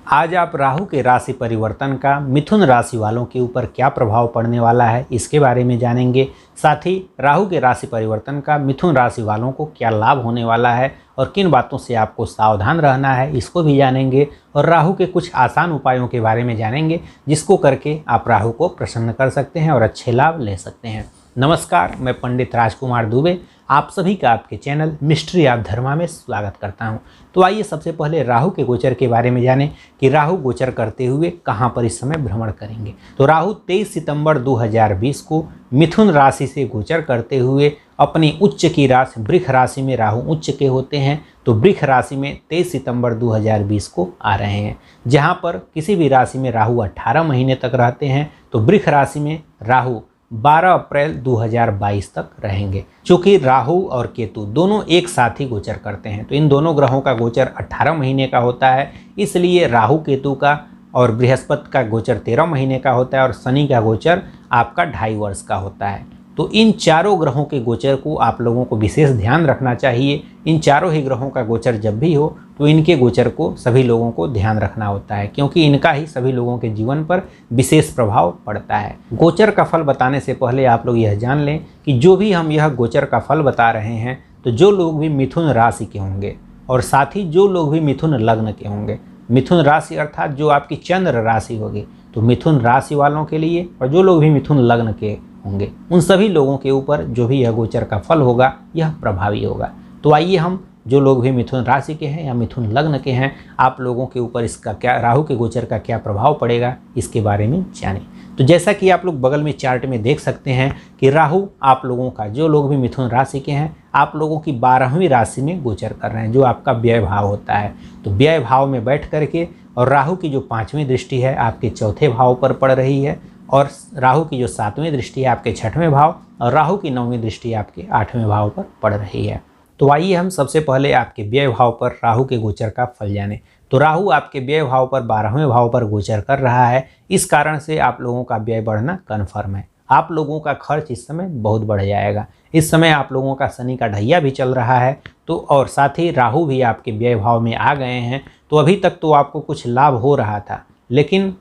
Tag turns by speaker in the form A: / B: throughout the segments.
A: आज आप राहु के राशि परिवर्तन का मिथुन राशि वालों के ऊपर क्या प्रभाव पड़ने वाला है इसके बारे में जानेंगे। साथ ही राहु के राशि परिवर्तन का मिथुन राशि वालों को क्या लाभ होने वाला है और किन बातों से आपको सावधान रहना है इसको भी जानेंगे। और राहु के कुछ आसान उपायों के बारे में जानेंगे जिसको करके आप राहु को प्रसन्न कर सकते हैं और अच्छे लाभ ले सकते हैं। नमस्कार, मैं पंडित राजकुमार दुबे आप सभी का आपके चैनल मिस्ट्री ऑफ धर्मा में स्वागत करता हूं। तो आइए सबसे पहले राहु के गोचर के बारे में जानें कि राहु गोचर करते हुए कहां पर इस समय भ्रमण करेंगे। तो राहु 23 सितंबर 2020 को मिथुन राशि से गोचर करते हुए अपनी उच्च की राशि वृष राशि में राहु उच्च के होते हैं। तो वृष राशि में 23 सितंबर 2020 को आ रहे हैं। जहां पर किसी भी राशि में राहु 18 महीने तक रहते हैं तो वृष राशि में राहु 12 अप्रैल 2022 तक रहेंगे। चूँकि राहु और केतु दोनों एक साथ ही गोचर करते हैं तो इन दोनों ग्रहों का गोचर 18 महीने का होता है, इसलिए राहु केतु का और बृहस्पति का गोचर 13 महीने का होता है और शनि का गोचर आपका 2.5 वर्ष का होता है। तो इन चारों ग्रहों के गोचर को आप लोगों को विशेष ध्यान रखना चाहिए। इन चारों ही ग्रहों का गोचर जब भी हो तो इनके गोचर को सभी लोगों को ध्यान रखना होता है, क्योंकि इनका ही सभी लोगों के जीवन पर विशेष प्रभाव पड़ता है। गोचर का फल बताने से पहले आप लोग यह जान लें कि जो भी हम यह गोचर का फल बता रहे हैं तो जो लोग भी मिथुन राशि के होंगे और साथ ही जो लोग भी मिथुन लग्न के होंगे, मिथुन राशि अर्थात जो आपकी चंद्र राशि होगी, तो मिथुन राशि वालों के लिए और जो लोग भी मिथुन लग्न के होंगे उन सभी लोगों के ऊपर जो भी यह गोचर का फल होगा यह प्रभावी होगा। तो आइए हम जो लोग भी मिथुन राशि के हैं या मिथुन लग्न के हैं आप लोगों के ऊपर इसका क्या राहु के गोचर का क्या प्रभाव पड़ेगा इसके बारे में जानें। तो जैसा कि आप लोग बगल में चार्ट में देख सकते हैं कि राहु आप लोगों का जो लोग भी मिथुन राशि के हैं आप लोगों की 12वीं राशि में गोचर कर रहे हैं, जो आपका व्यय भाव होता है। तो व्यय भाव में बैठ करके और राहु की जो 5वीं दृष्टि है आपके चौथे भाव पर पड़ रही है और राहु की जो 7वीं दृष्टि है आपके 6वें भाव और राहु की 9वीं दृष्टि आपके 8वें भाव पर पड़ रही है। तो आइए हम सबसे पहले आपके व्यय भाव पर राहु के गोचर का फल जानें। तो राहु आपके व्यय भाव पर 12वें भाव पर गोचर कर रहा है, इस कारण से आप लोगों का व्यय बढ़ना कन्फर्म है। आप लोगों का खर्च इस समय बहुत बढ़ जाएगा। इस समय आप लोगों का शनि का ढैया भी चल रहा है तो और साथ ही राहु भी आपके व्यय भाव में आ गए हैं। तो अभी तक तो आपको कुछ लाभ हो रहा था, लेकिन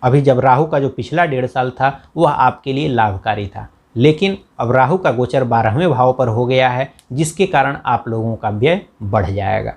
A: अभी जब राहु का जो पिछला 1.5 साल था वह आपके लिए लाभकारी था, लेकिन अब राहु का गोचर 12वें भाव पर हो गया है जिसके कारण आप लोगों का व्यय बढ़ जाएगा।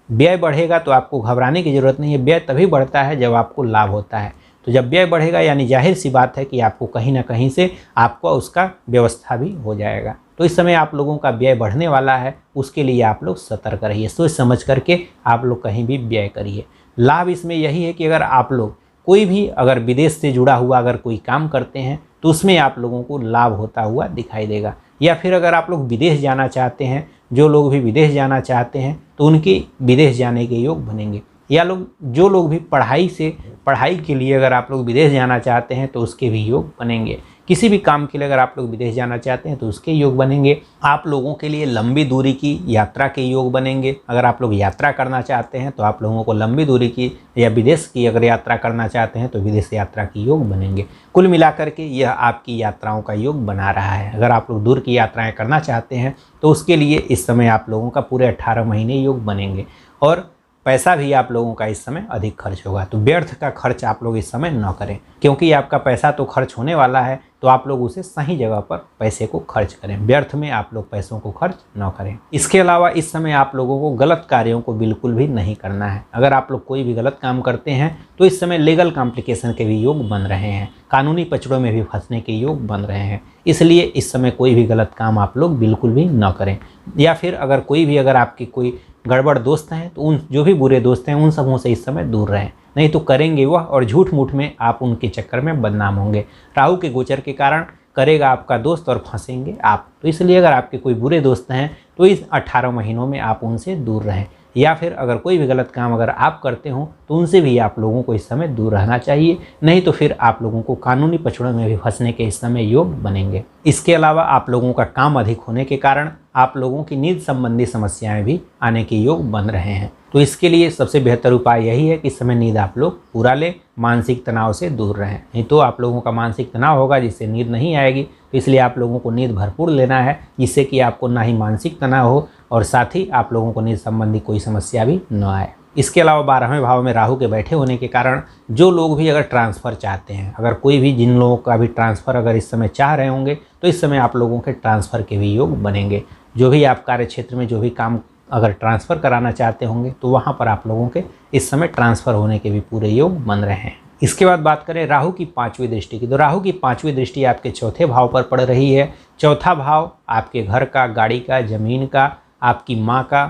A: व्यय बढ़ेगा तो आपको घबराने की ज़रूरत नहीं है। व्यय तभी बढ़ता है जब आपको लाभ होता है। तो जब व्यय बढ़ेगा यानी जाहिर सी बात है कि आपको कहीं ना कहीं से आपको उसका व्यवस्था भी हो जाएगा। तो इस समय आप लोगों का व्यय बढ़ने वाला है, उसके लिए आप लोग सतर्क रहिए, सोच समझ करके आप लोग कहीं भी व्यय करिए। लाभ इसमें यही है कि अगर आप लोग कोई भी अगर विदेश से जुड़ा हुआ अगर कोई काम करते हैं तो उसमें आप लोगों को लाभ होता हुआ दिखाई देगा। या फिर अगर आप लोग विदेश जाना चाहते हैं, जो लोग भी विदेश जाना चाहते हैं तो उनके विदेश जाने के योग बनेंगे। या जो लोग भी पढ़ाई के लिए अगर आप लोग विदेश जाना चाहते हैं तो उसके भी योग बनेंगे। किसी भी काम के लिए अगर आप लोग विदेश जाना चाहते हैं तो उसके योग बनेंगे। आप लोगों के लिए लंबी दूरी की यात्रा के योग बनेंगे। अगर आप लोग यात्रा करना चाहते हैं तो आप लोगों को लंबी दूरी की या विदेश की अगर यात्रा करना चाहते हैं तो विदेश यात्रा की योग बनेंगे। कुल मिलाकर के यह आपकी यात्राओं का योग बना रहा है। अगर आप लोग दूर की यात्राएं करना चाहते हैं तो उसके लिए इस समय आप लोगों का पूरे 18 महीने योग बनेंगे और पैसा भी आप लोगों का इस समय अधिक खर्च होगा। तो व्यर्थ का खर्च आप लोग इस समय न करें, क्योंकि आपका पैसा तो खर्च होने वाला है तो आप लोग उसे सही जगह पर पैसे को खर्च करें। व्यर्थ में आप लोग पैसों को खर्च न करें। इसके अलावा इस समय आप लोगों को गलत कार्यों को बिल्कुल भी नहीं करना है। अगर आप लोग कोई भी गलत काम करते हैं तो इस समय लीगल कॉम्प्लिकेशन के भी योग बन रहे हैं, कानूनी पचड़ों में भी फंसने के योग बन रहे हैं। इसलिए इस समय कोई भी गलत काम आप लोग बिल्कुल भी न करें। या फिर अगर आपकी कोई गड़बड़ दोस्त हैं तो उन जो भी बुरे दोस्त हैं उन सबों से इस समय दूर रहें, नहीं तो करेंगे वह और झूठ मूठ में आप उनके चक्कर में बदनाम होंगे। राहु के गोचर के कारण करेगा आपका दोस्त और फंसेंगे आप। तो इसलिए अगर आपके कोई बुरे दोस्त हैं तो इस 18 महीनों में आप उनसे दूर रहें। या फिर अगर कोई भी गलत काम अगर आप करते हो तो उनसे भी आप लोगों को इस समय दूर रहना चाहिए, नहीं तो फिर आप लोगों को कानूनी पचड़ों में भी फंसने के इस समय योग बनेंगे। इसके अलावा आप लोगों का काम अधिक होने के कारण आप लोगों की नींद संबंधी समस्याएं भी आने के योग बन रहे हैं। तो इसके लिए सबसे बेहतर उपाय यही है कि इस समय नींद आप लोग पूरा लें, मानसिक तनाव से दूर रहें, नहीं तो आप लोगों का मानसिक तनाव होगा जिससे नींद नहीं आएगी। तो इसलिए आप लोगों को नींद भरपूर लेना है जिससे कि आपको ना ही मानसिक तनाव हो और साथ ही आप लोगों को नींद संबंधी कोई समस्या भी न आए। इसके अलावा 12वें भाव में राहु के बैठे होने के कारण जो लोग भी अगर ट्रांसफ़र चाहते हैं, अगर कोई भी जिन लोगों का भी ट्रांसफ़र अगर इस समय चाह रहे होंगे तो इस समय आप लोगों के ट्रांसफ़र के भी योग बनेंगे। जो भी आप कार्य क्षेत्र में जो भी काम अगर ट्रांसफ़र कराना चाहते होंगे तो वहाँ पर आप लोगों के इस समय ट्रांसफ़र होने के भी पूरे योग बन रहे हैं। इसके बाद बात करें राहु की 5वीं दृष्टि की, तो राहु की 5वीं दृष्टि आपके चौथे भाव पर पड़ रही है। चौथा भाव आपके घर का, गाड़ी का, ज़मीन का, आपकी माँ का,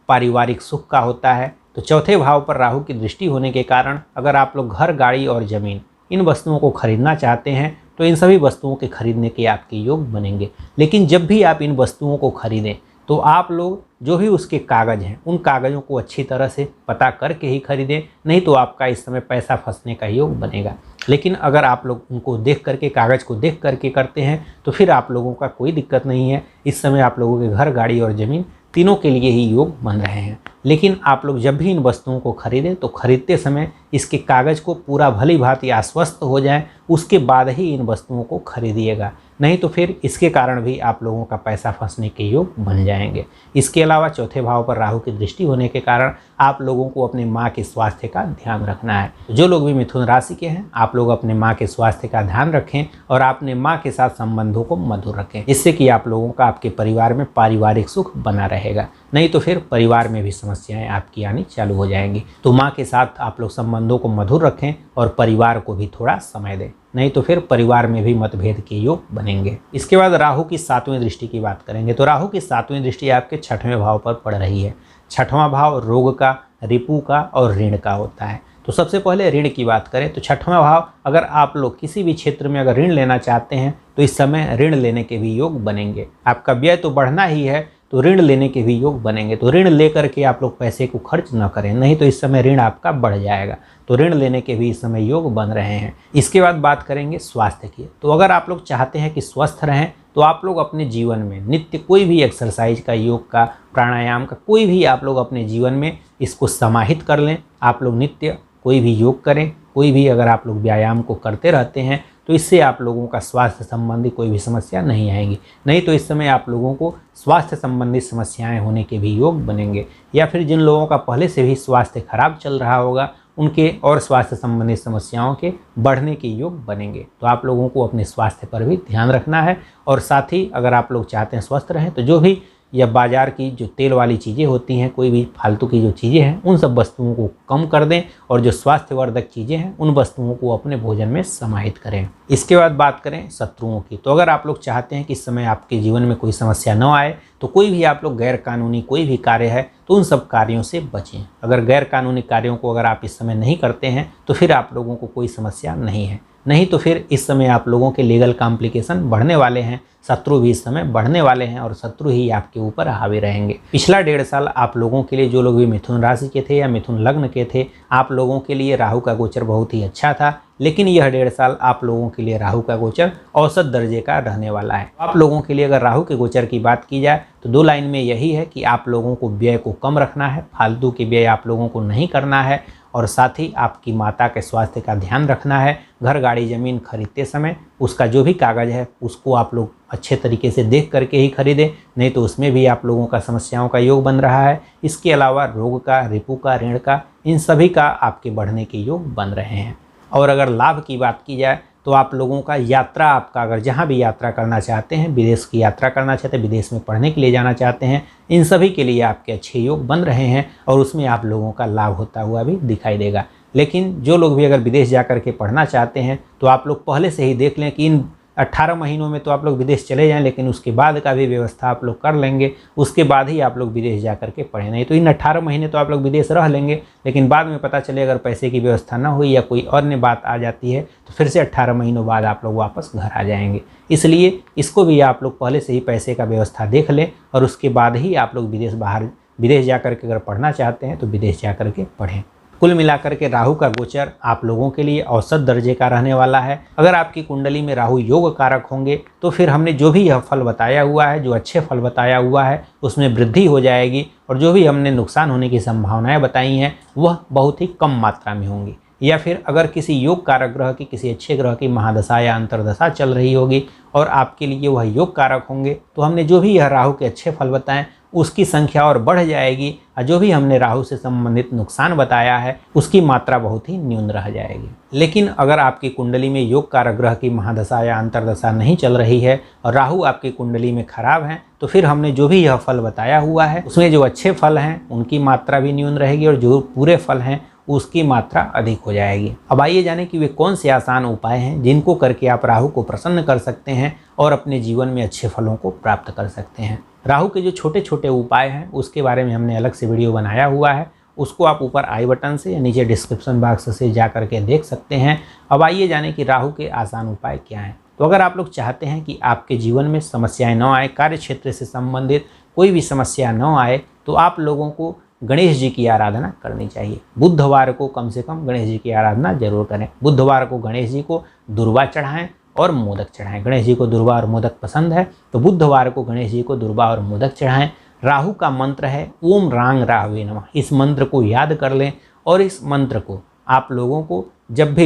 A: पारिवारिक सुख का होता है। तो चौथे भाव पर राहु की दृष्टि होने के कारण अगर आप लोग घर, गाड़ी और ज़मीन इन वस्तुओं को खरीदना चाहते हैं तो इन सभी वस्तुओं के खरीदने के आपके योग बनेंगे। लेकिन जब भी आप इन वस्तुओं को खरीदें तो आप लोग जो भी उसके कागज़ हैं उन कागज़ों को अच्छी तरह से पता करके ही खरीदें, नहीं तो आपका इस समय पैसा फंसने का योग बनेगा। लेकिन अगर आप लोग उनको देख करके, कागज़ को देख करके करते हैं तो फिर आप लोगों का कोई दिक्कत नहीं है। इस समय आप लोगों के घर, गाड़ी और ज़मीन तीनों के लिए ही योग बन रहे हैं। लेकिन आप लोग जब भी इन वस्तुओं को खरीदें तो खरीदते समय इसके कागज़ को पूरा भली भांति आश्वस्त हो जाए, उसके बाद ही इन वस्तुओं को खरीदिएगा, नहीं तो फिर इसके कारण भी आप लोगों का पैसा फंसने के योग बन जाएंगे। इसके अलावा चौथे भाव पर राहु की दृष्टि होने के कारण आप लोगों को अपने माँ के स्वास्थ्य का ध्यान रखना है। जो लोग भी मिथुन राशि के हैं आप लोग अपने माँ के स्वास्थ्य का ध्यान रखें और अपने माँ के साथ संबंधों को मधुर रखें, जिससे कि आप लोगों का आपके परिवार में पारिवारिक सुख बना रहेगा। नहीं तो फिर परिवार में भी समस्याएं आपकी आनी चालू हो जाएंगी। तो माँ के साथ आप लोग संबंधों को मधुर रखें और परिवार को भी थोड़ा समय दें, नहीं तो फिर परिवार में भी मतभेद के योग बनेंगे। इसके बाद राहु की 7वीं दृष्टि की बात करेंगे, तो राहु की 7वीं दृष्टि आपके 6वें भाव पर पड़ रही है। 6वां भाव रोग का, रिपु का और ऋण का होता है। तो सबसे पहले ऋण की बात करें तो 6वां भाव, अगर आप लोग किसी भी क्षेत्र में अगर ऋण लेना चाहते हैं तो इस समय ऋण लेने के भी योग बनेंगे। आपका व्यय तो बढ़ना ही है तो ऋण लेने के भी योग बनेंगे। तो ऋण लेकर के आप लोग पैसे को खर्च न करें, नहीं तो इस समय ऋण आपका बढ़ जाएगा। तो ऋण लेने के भी इस समय योग बन रहे हैं। इसके बाद बात करेंगे स्वास्थ्य की, तो अगर आप लोग चाहते हैं कि स्वस्थ रहें तो आप लोग अपने जीवन में नित्य कोई भी एक्सरसाइज का, योग का, प्राणायाम का, कोई भी आप लोग अपने जीवन में इसको समाहित कर लें। आप लोग नित्य कोई भी योग करें, कोई भी अगर आप लोग व्यायाम को करते रहते हैं तो इससे आप लोगों का स्वास्थ्य संबंधी कोई भी समस्या नहीं आएगी। नहीं तो इस समय आप लोगों को स्वास्थ्य संबंधी समस्याएं होने के भी योग बनेंगे, या फिर जिन लोगों का पहले से भी स्वास्थ्य खराब चल रहा होगा उनके और स्वास्थ्य संबंधी समस्याओं के बढ़ने के योग बनेंगे। तो आप लोगों को अपने स्वास्थ्य पर भी ध्यान रखना है। और साथ ही अगर आप लोग चाहते हैं स्वस्थ रहें तो जो भी या बाज़ार की जो तेल वाली चीज़ें होती हैं, कोई भी फालतू की जो चीज़ें हैं उन सब वस्तुओं को कम कर दें और जो स्वास्थ्यवर्धक चीज़ें हैं उन वस्तुओं को अपने भोजन में समाहित करें। इसके बाद बात करें शत्रुओं की, तो अगर आप लोग चाहते हैं कि इस समय आपके जीवन में कोई समस्या न आए तो कोई भी आप लोग गैर कानूनी कोई भी कार्य है तो उन सब कार्यों से बचें। अगर गैर कानूनी कार्यों को अगर आप इस समय नहीं करते हैं तो फिर आप लोगों को कोई समस्या नहीं है। नहीं तो फिर इस समय आप लोगों के लीगल कॉम्प्लिकेशन बढ़ने वाले हैं, शत्रु भी इस समय बढ़ने वाले हैं और शत्रु ही आपके ऊपर हावी रहेंगे। पिछला 1.5 साल आप लोगों के लिए, जो लोग भी मिथुन राशि के थे या मिथुन लग्न के थे, आप लोगों के लिए राहु का गोचर बहुत ही अच्छा था। लेकिन यह 1.5 साल आप लोगों के लिए राहु का गोचर औसत दर्जे का रहने वाला है। आप लोगों के लिए अगर राहु के गोचर की बात की जाए तो 2 लाइन में यही है कि आप लोगों को व्यय को कम रखना है, फालतू के व्यय आप लोगों को नहीं करना है और साथ ही आपकी माता के स्वास्थ्य का ध्यान रखना है। घर, गाड़ी, ज़मीन खरीदते समय उसका जो भी कागज़ है उसको आप लोग अच्छे तरीके से देख करके ही खरीदें, नहीं तो उसमें भी आप लोगों का समस्याओं का योग बन रहा है। इसके अलावा रोग का, रिपु का, ऋण का, इन सभी का आपके बढ़ने के योग बन रहे हैं। और अगर लाभ की बात की जाए तो आप लोगों का यात्रा, आपका अगर जहाँ भी यात्रा करना चाहते हैं, विदेश की यात्रा करना चाहते हैं, विदेश में पढ़ने के लिए जाना चाहते हैं, इन सभी के लिए आपके अच्छे योग बन रहे हैं और उसमें आप लोगों का लाभ होता हुआ भी दिखाई देगा। लेकिन जो लोग भी अगर विदेश जा कर के पढ़ना चाहते हैं तो आप लोग पहले से ही देख लें कि इन 18 महीनों में तो आप लोग विदेश चले जाएं, लेकिन उसके बाद का भी व्यवस्था आप लोग कर लेंगे, उसके बाद ही आप लोग विदेश जा कर के पढ़ें। नहीं तो इन 18 महीने तो आप लोग विदेश रह लेंगे, लेकिन बाद में पता चले अगर पैसे की व्यवस्था ना हुई या कोई अन्य बात आ जाती है तो फिर से 18 महीनों बाद आप लोग वापस घर आ जाएंगे। इसलिए इसको भी आप लोग पहले से ही पैसे का व्यवस्था देख लें और उसके बाद ही आप लोग विदेश जा कर के अगर पढ़ना चाहते हैं तो विदेश जा कर के पढ़ें। कुल मिलाकर के राहु का गोचर आप लोगों के लिए औसत दर्जे का रहने वाला है। अगर आपकी कुंडली में राहु योग कारक होंगे तो फिर हमने जो भी यह फल बताया हुआ है, जो अच्छे फल बताया हुआ है, उसमें वृद्धि हो जाएगी और जो भी हमने नुकसान होने की संभावनाएं बताई हैं वह बहुत ही कम मात्रा में होंगी। या फिर अगर किसी योग कारक ग्रह की, किसी अच्छे ग्रह की महादशा या अंतर्दशा चल रही होगी और आपके लिए वह योग कारक होंगे तो हमने जो भी यह राहु के अच्छे फल बताएं उसकी संख्या और बढ़ जाएगी और जो भी हमने राहु से संबंधित नुकसान बताया है उसकी मात्रा बहुत ही न्यून रह जाएगी। लेकिन अगर आपकी कुंडली में योग कारक ग्रह की महादशा या अंतर्दशा नहीं चल रही है और राहु आपकी कुंडली में खराब है, तो फिर हमने जो भी यह फल बताया हुआ है उसमें जो अच्छे फल हैं उनकी मात्रा भी न्यून रहेगी और जो बुरे फल हैं उसकी मात्रा अधिक हो जाएगी। अब आइए जाने कि वे कौन से आसान उपाय हैं जिनको करके आप राहु को प्रसन्न कर सकते हैं और अपने जीवन में अच्छे फलों को प्राप्त कर सकते हैं। राहु के जो छोटे छोटे उपाय हैं उसके बारे में हमने अलग से वीडियो बनाया हुआ है, उसको आप ऊपर आई बटन से या नीचे डिस्क्रिप्शन बॉक्स से जा करके देख सकते हैं। अब आइए जाने कि राहु के आसान उपाय क्या हैं। तो अगर आप लोग चाहते हैं कि आपके जीवन में समस्याएं न आए, कार्य क्षेत्र से संबंधित कोई भी समस्या न आए, तो आप लोगों को गणेश जी की आराधना करनी चाहिए। बुधवार को कम से कम गणेश जी की आराधना जरूर करें। बुधवार को गणेश जी को दुर्वा चढ़ाएं और मोदक चढ़ाएं। गणेश जी को दुर्वा और मोदक पसंद है तो बुधवार को गणेश जी को दुर्वा और मोदक चढ़ाएं। राहु का मंत्र है ओम रांग राहवे नमः। इस मंत्र को याद कर लें और इस मंत्र को आप लोगों को जब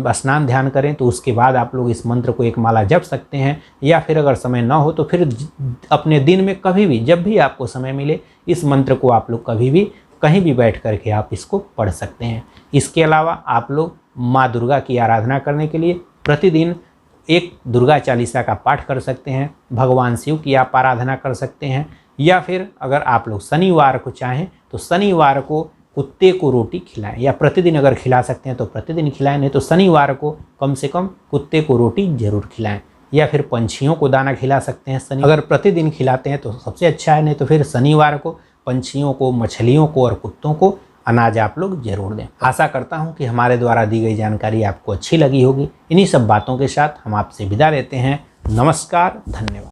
A: स्नान ध्यान करें तो उसके बाद आप लोग इस मंत्र को एक माला जप सकते हैं, या फिर अगर समय ना हो तो फिर अपने दिन में कभी भी जब भी आपको समय मिले इस मंत्र को आप लोग कभी भी कहीं भी बैठ करके आप इसको पढ़ सकते हैं। इसके अलावा आप लोग माँ दुर्गा की आराधना करने के लिए प्रतिदिन एक दुर्गा चालीसा का पाठ कर सकते हैं। भगवान शिव की आप आराधना कर सकते हैं, या फिर अगर आप लोग शनिवार को चाहें तो शनिवार को कुत्ते को रोटी खिलाएं, या प्रतिदिन अगर खिला सकते हैं तो प्रतिदिन खिलाएं, नहीं तो शनिवार को कम से कम कुत्ते को रोटी जरूर खिलाएं, या फिर पंछियों को दाना खिला सकते हैं। अगर प्रतिदिन खिलाते हैं तो सबसे अच्छा है, नहीं तो फिर शनिवार को पंछियों को, मछलियों को और कुत्तों को अनाज आप लोग जरूर दें। आशा करता हूं कि हमारे द्वारा दी गई जानकारी आपको अच्छी लगी होगी। इन्हीं सब बातों के साथ हम आपसे विदा लेते हैं। नमस्कार, धन्यवाद।